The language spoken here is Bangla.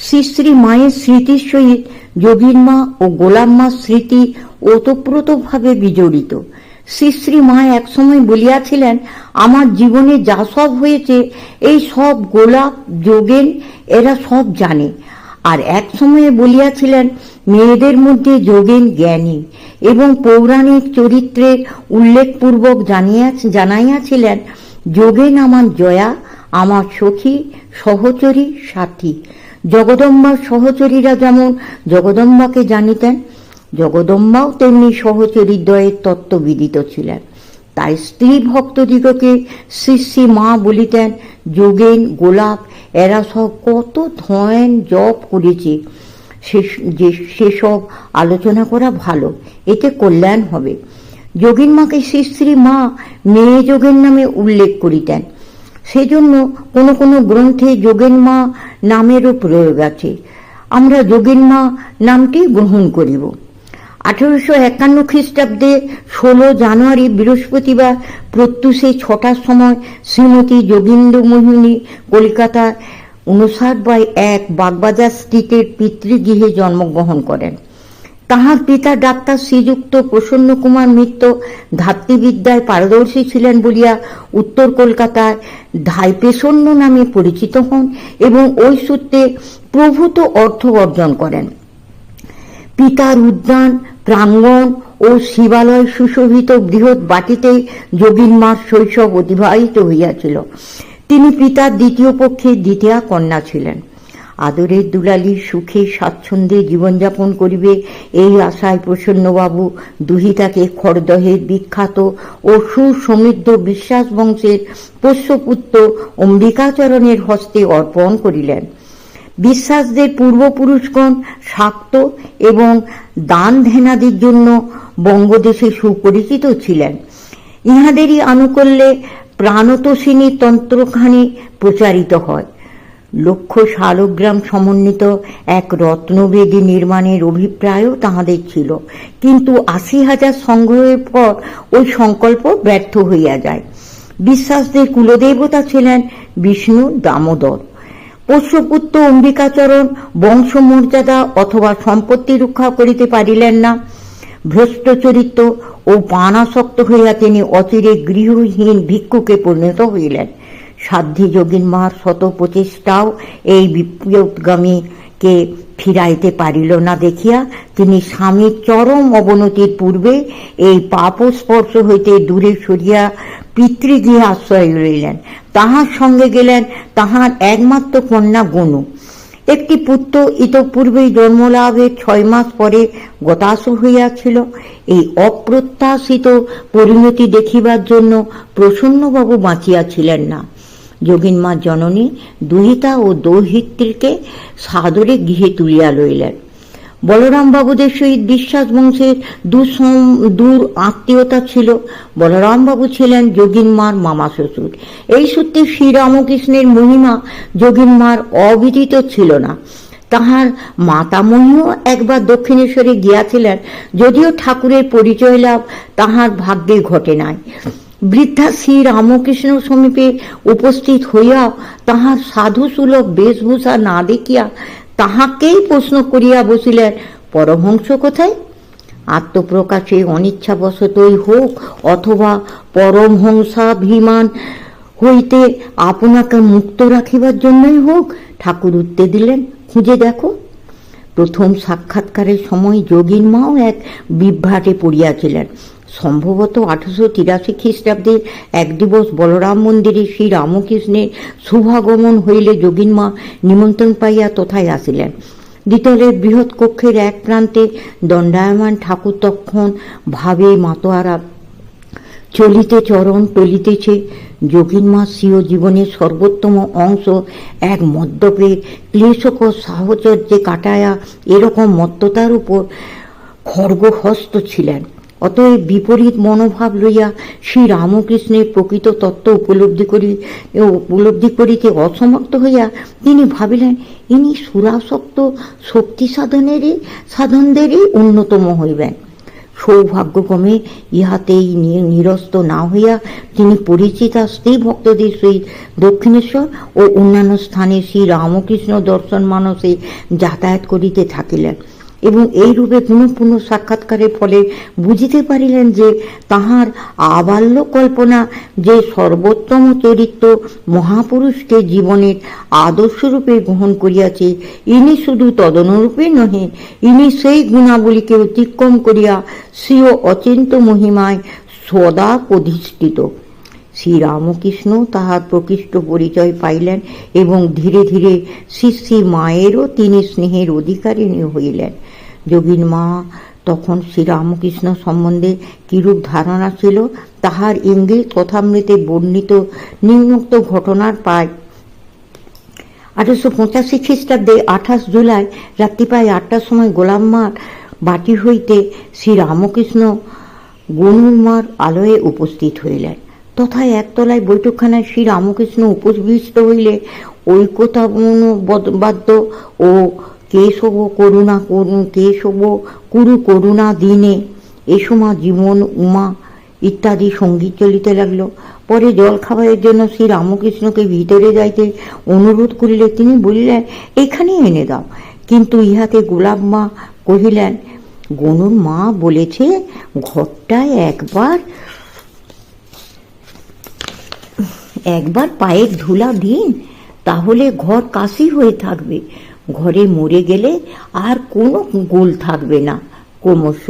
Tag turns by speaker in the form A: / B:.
A: শ্রী শ্রী মায়ের স্মৃতির সহিত যোগীর মা ও গোলাম মার স্মৃতি ওতপ্রোতভাবে বিজড়িত। শ্রী শ্রী মা একসময় বলিয়াছিলেন, আমার জীবনে যা সব হয়েছে এই সব গোলাপ যোগেন এরা সব জানে। আর এক সময়ে বলিয়াছিলেন, মেয়েদের মধ্যে যোগেন জ্ঞানী এবং পৌরাণিক চরিত্রের উল্লেখপূর্বক জানাইয়াছিলেন, যোগেন আমার জয়া, আমার সখী, সহচরী, সাথী। জগদম্বার সহচরীরা যেমন জগদম্বাকে জানিতেন, জগদম্বাও তেমনি সহচরীদ্বয়ের তত্ত্ববিদিত ছিলেন। তাই স্ত্রী ভক্তদিগকে শ্রী শ্রী মা বলিতেন, যোগেন, গোলাপ এরা সব কত ধ্যান জপ করেছে, সেসব আলোচনা করা ভালো, এতে কল্যাণ হবে। যোগীন মাকে শ্রী শ্রী মা মেয়ে যোগেন নামে উল্লেখ করিতেন। সেজন্য কোনো কোনো গ্রন্থে যোগেন মা নামেরও প্রয়োগ আছে। আমরা যোগেন মা নামটি গ্রহণ করিব। 1851 খ্রিস্টাব্দে 16 জানুয়ারি বৃহস্পতিবার প্রত্যুষে 6টার সময় শ্রীমতী যোগীন্দ্রমোহিনী কলিকাতা 59/1 বাগবাজার স্ট্রিটের পিতৃগৃহে জন্মগ্রহণ করেন। তাহার পিতা ডাক্তার শ্রীযুক্ত প্রসন্ন কুমার মিত্র ধাত্রীবিদ্যায় পারদর্শী ছিলেন বলিয়া উত্তর কলকাতায় ধাইপ্রসন্ন নামে পরিচিত হন এবং ওই সূত্রে প্রভূত অর্থ অর্জন করেন। পিতার উদ্যান, প্রাঙ্গণ ও শিবালয় সুশোভিত বৃহৎ বাটিতেই যোগীন মার শৈশব অতিবাহিত হইয়াছিল। তিনি পিতার দ্বিতীয় পক্ষে দ্বিতীয়া কন্যা ছিলেন। আদরের দুলালী সুখে স্বাচ্ছন্দ্যে জীবনযাপন করিবে এই আশায় প্রসন্নবাবু দুহিতাকে খড়দহের বিখ্যাত ও সুসমৃদ্ধ বিশ্বাস বংশের পোষ্যপুত্র অম্বিকাচরণের হস্তে অর্পণ করিলেন। বিশ্বাসদের পূর্বপুরুষগণ শাক্ত এবং দান ধ্যানাদির জন্য বঙ্গদেশে সুপরিচিত ছিলেন। ইহাদেরই আনুকূল্যে প্রাণতোষিনী তন্ত্রখানি প্রচারিত হয়। লক্ষ শালগ্রাম সমন্বিত এক রত্নবেদী নির্মাণের অভিপ্রায়ও তাহাদের ছিল, কিন্তু 80,000 সংগ্রহের পর ওই সংকল্প ব্যর্থ হইয়া যায়। বিশ্বাসদের কুলদেবতা ছিলেন বিষ্ণু দামোদর। পোষ্যপুত্র অম্বিকাচরণ বংশমর্যাদা অথবা সম্পত্তি রক্ষা করিতে পারিলেন না। ভ্রষ্ট চরিত্র ও পানাসক্ত হইয়া তিনি অচিরে গৃহহীন ভিক্ষুকে পরিণত হইলেন। সাধ্বী যোগীন মার শত প্রচেষ্টাও এই বিপদগামীকে ফিরাইতে পারিল না দেখিয়া তিনি স্বামীর চরম অবনতির পূর্বে এই পাপস্পর্শ হইতে দূরে সরিয়া পিতৃগৃহে আশ্রয় লইলেন। তাহার সঙ্গে গেলেন তাহার একমাত্র কন্যা গনু। একটি পুত্র ইতঃপূর্বেই জন্মলাভের 6 মাস পরে গতাসু হইয়াছিল। এই অপ্রত্যাশিত পরিণতি দেখিবার জন্য প্রসন্নবাবু বাঁচিয়াছিলেন না। যোগীন মা জননী দুহিতা ও দৌহিত্রীকে সাদরে গৃহে তুলিয়া লইলেন। বলরাম বাবুদের সহিত বিশ্বাস বংশের দূর আত্মীয়তা ছিল। বলরাম বাবু ছিলেন যোগীন মার মামা শ্বশুর। এই সূত্রে শ্রীরামকৃষ্ণের মহিমা যোগীন মার অবিদিত ছিল না। তাহার মাতামহীও একবার দক্ষিণেশ্বরে গিয়াছিলেন, যদিও ঠাকুরের পরিচয় লাভ তাহার ভাগ্যে ঘটে নাই। বৃদ্ধা শ্রী রামকৃষ্ণ সমীপে উপস্থিত হইয়া তাহার সাধুসুলভ বেশভূষা না দেখিয়া তাহাকেই প্রশ্ন করিয়া বসিলেন, পরমহংস কোথায়? আত্মপ্রকাশে অনিচ্ছাবশতই হোক অথবা পরমহংসাভিমান হইতে আপনাকে মুক্ত রাখিবার জন্যই হোক, ঠাকুর উত্তর দিলেন, খুঁজে দেখো। প্রথম সাক্ষাৎকারের সময় যোগীন মাও এক বিভ্রাটে পড়িয়াছিলেন। সম্ভবত 1883 খ্রিস্টাব্দের এক দিবস বলরাম মন্দিরে শ্রী রামকৃষ্ণের শুভাগমন হইলে যোগীন মা নিমন্ত্রণ পাইয়া তথায় আসিলেন। দ্বিতলের বৃহৎ কক্ষের এক প্রান্তে দণ্ডায়মান ঠাকুর তখন ভাবে মাতোয়ারা। চলিতে চরণ টলিতেছে। যোগীন মা স্বীয় জীবনের সর্বোত্তম অংশ এক মদ্যপের ক্লেশকর সাহচর্যে কাটায়া এরকম মত্ততার উপর খড়গহস্ত ছিলেন। অতএব বিপরীত মনোভাব লইয়া শ্রী রামকৃষ্ণের প্রকৃত তত্ত্ব উপলব্ধি করিতে অসমর্থ হইয়া তিনি ভাবিলেন, ইনি সুরাসক্ত শক্তি সাধনদেরই অন্যতম হইবেন। সৌভাগ্যক্রমে ইহাতেই নিরস্ত না হইয়া তিনি পরিচিতা স্ত্রী ভক্তদের সহিত দক্ষিণেশ্বর ও অন্যান্য স্থানে শ্রী রামকৃষ্ণ দর্শন মানসে যাতায়াত করিতে থাকিলেন এবং এই রূপে পুনঃ পুনঃ সাক্ষাৎকারের ফলে বুঝিতে পারিলেন যে তাহার আবাল্য কল্পনা যে সর্বোত্তম চরিত্র মহাপুরুষকে জীবনের আদর্শরূপে গ্রহণ করিয়াছে, ইনি শুধু তদনুরূপে নহে, ইনি সেই গুণাবলীকে অতিক্রম করিয়া স্বীয় অচিন্ত মহিমায় সদা প্রতিষ্ঠিত। শ্রীরামকৃষ্ণ তাহার প্রকৃষ্ট পরিচয় পাইলেন এবং ধীরে ধীরে শ্রী মায়েরও তিনি স্নেহের অধিকারিণী হইলেন। যোগীন মা তখন শ্রীরামকৃষ্ণ সম্বন্ধে কিরূপ ধারণা ছিল তাহার ইঙ্গিত কথামৃতে বর্ণিত নিম্নোক্ত ঘটনার পায়। 1885 খ্রিস্টাব্দে 28 জুলাই রাত্রি প্রায় 8টার সময় গোলাম্মার বাটি হইতে শ্রীরামকৃষ্ণ গনুরমার আলয়ে উপস্থিত হইলেন। তথায় একতলায় বৈঠকখানায় শ্রীরামকৃষ্ণ উপবিষ্ট হইলে ঐকতাবাদ্য ও কেশব কুরু করুণা দিনে এসমা জীবন উমা ইত্যাদি সঙ্গীত চলিতে লাগলো। পরে জল খাবারের জন্য শ্রীরামকৃষ্ণকে ভিতরে যাইতে অনুরোধ করিলে তিনি বলিলেন, এখানে এনে দাও। কিন্তু ইহাতে গোলাম্মা কহিলেন, গনুর মা বলেছে ঘরটায় একবার পায়ের ধুলা দিন, তাহলে ঘর কাশি হয়ে থাকবে। ঘরে মরে গেলে আর কোনো গোল থাকবে না ক্রমশ।